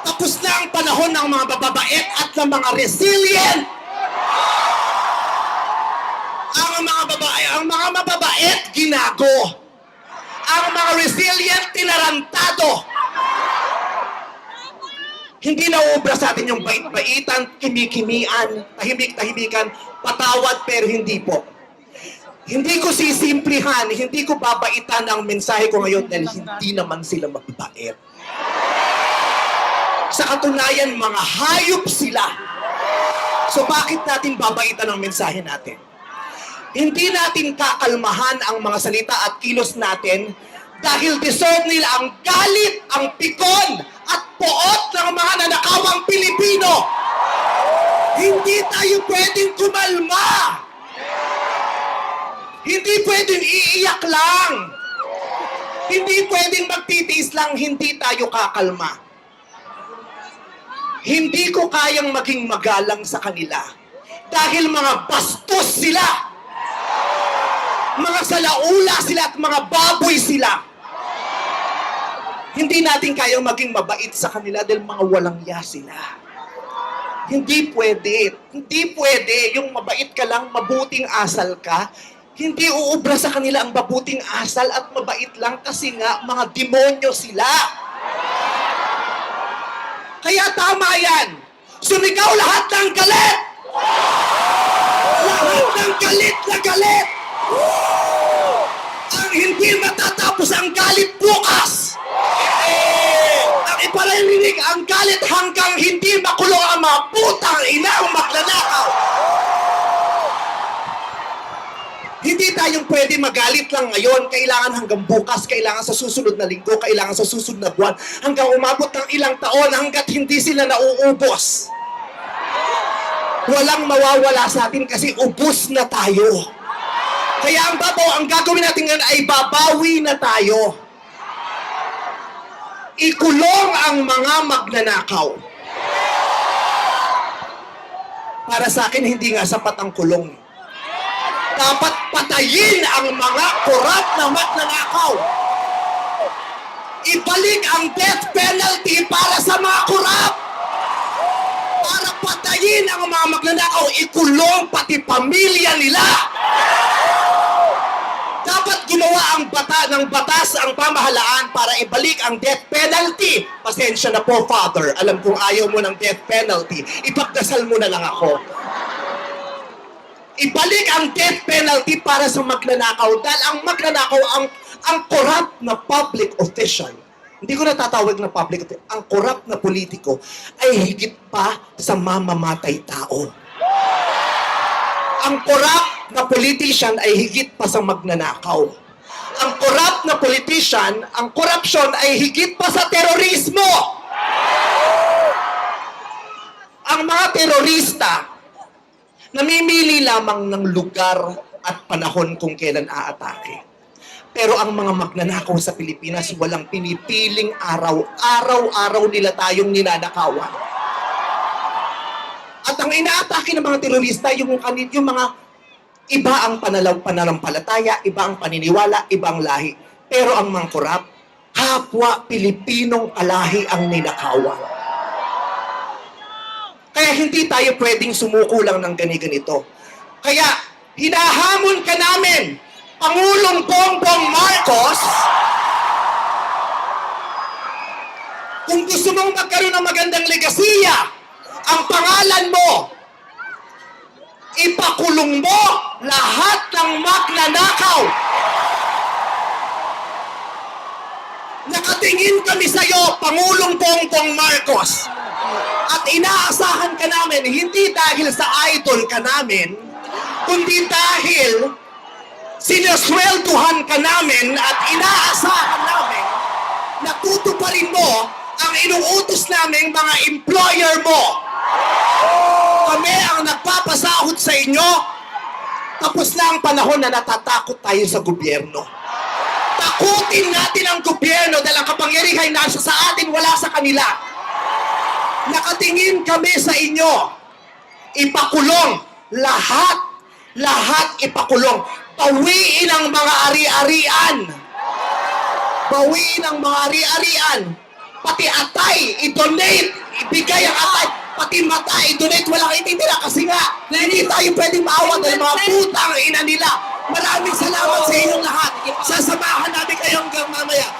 Tapos na ang panahon ng mga bababait at ng mga resilient. Ang mga mababait, ginago. Ang mga resilient, tinarantado. Hindi nauubra sa atin yung bait-baitan, kimi-kimian, tahimik-tahimikan, patawad pero hindi po. Hindi ko sisimplihan, hindi ko babaitan ang mensahe ko ngayon dahil hindi naman sila mababait. Sa katunayan, mga hayop sila. So bakit natin babaitan ang mensahe natin? Hindi natin kakalmahan ang mga salita at kilos natin dahil deserve nila ang galit, ang pikon, at poot ng mga nanakawang Pilipino. Hindi tayo pwedeng kumalma. Hindi pwedeng iiyak lang. Hindi pwedeng magtitiis lang, hindi tayo kakalma. Hindi ko kayang maging magalang sa kanila dahil mga bastos sila. Mga salaula sila at mga baboy sila. Hindi natin kayang maging mabait sa kanila dahil mga walang ya sila. Hindi pwede. Hindi pwede. Yung mabait ka lang, mabuting asal ka, hindi uubra sa kanila ang mabuting asal at mabait lang kasi nga mga demonyo sila. Kaya tama yan. Sumigaw lahat ng galit. Lahat ng galit na galit. Ang hindi matatapos ang galit bukas. Ang ipalalinig ang galit hanggang hindi makulong ang mga putang inang magnanakaw. Hindi tayong pwede magalit lang ngayon. Kailangan hanggang bukas, kailangan sa susunod na linggo, kailangan sa susunod na buwan, hanggang umabot ng ilang taon hanggat hindi sila nauubos. Walang mawawala sa atin kasi ubos na tayo. Kaya ang gagawin natin ngayon ay babawi na tayo. Ikulong ang mga magnanakaw. Para sa akin, hindi nga sapat ang kulong. Dapat patayin ang mga korap na magnanakaw. Ibalik ang death penalty para sa mga korap. Para patayin ang mga magnanakaw, ikulong pati pamilya nila. Dapat gumawa ng batas ang pamahalaan para ibalik ang death penalty. Pasensya na po, Father. Alam kong ayaw mo ng death penalty. Ipagdasal mo na lang ako. Ibalik ang death penalty para sa magnanakaw. Dahil ang magnanakaw, ang corrupt na public official, hindi ko natatawag na public official, ang corrupt na politiko ay higit pa sa mamamatay tao. Ang corrupt na politician ay higit pa sa magnanakaw. Ang corrupt na politician, ang corruption ay higit pa sa terorismo. Ang mga terorista, namimili lamang ng lugar at panahon kung kailan aatake. Pero ang mga magnanakaw sa Pilipinas, walang pinipiling araw. Araw-araw nila tayong ninanakawan. At ang inaatake ng mga terorista, yung mga iba ang pananampalataya, iba ang paniniwala, iba ang lahi. Pero ang mga korap, kapwa Pilipinong kalahi ang ninakawan. Kaya hindi tayo pwedeng sumuko lang ng ganito. Kaya hinahamon ka namin, Pangulong Bongbong Marcos, kung gusto mong magkaroon ng magandang legasiya, ang pangalan mo, ipakulong mo lahat ng magnanakaw. Nakatingin kami sa iyo, Pangulong Bongbong Marcos. At inaasahan ka namin, hindi dahil sa idol ka namin, kundi dahil sinaswelduhan ka namin at inaasahan namin na tutuparin mo ang inuutos naming mga employer mo. Kami ang nagpapasahod sa inyo. Tapos na ang panahon na natatakot tayo sa gobyerno. Takutin natin ang gobyerno dahil ang kapangyarihan nasa sa atin, wala sa kanila. Nakatingin kami sa inyo. Ipakulong lahat. Lahat ipakulong. Bawiin ang mga ari-arian. Bawiin ang mga ari-arian. pati atay, i-donate, ibigay ang atay, pati mata, i-donate, wala kang ititira kasi nga, hindi tayo pwedeng maawat ng mga putang ina nila. Maraming salamat sa inyong lahat. Sasamahan namin kayo hanggang mamaya.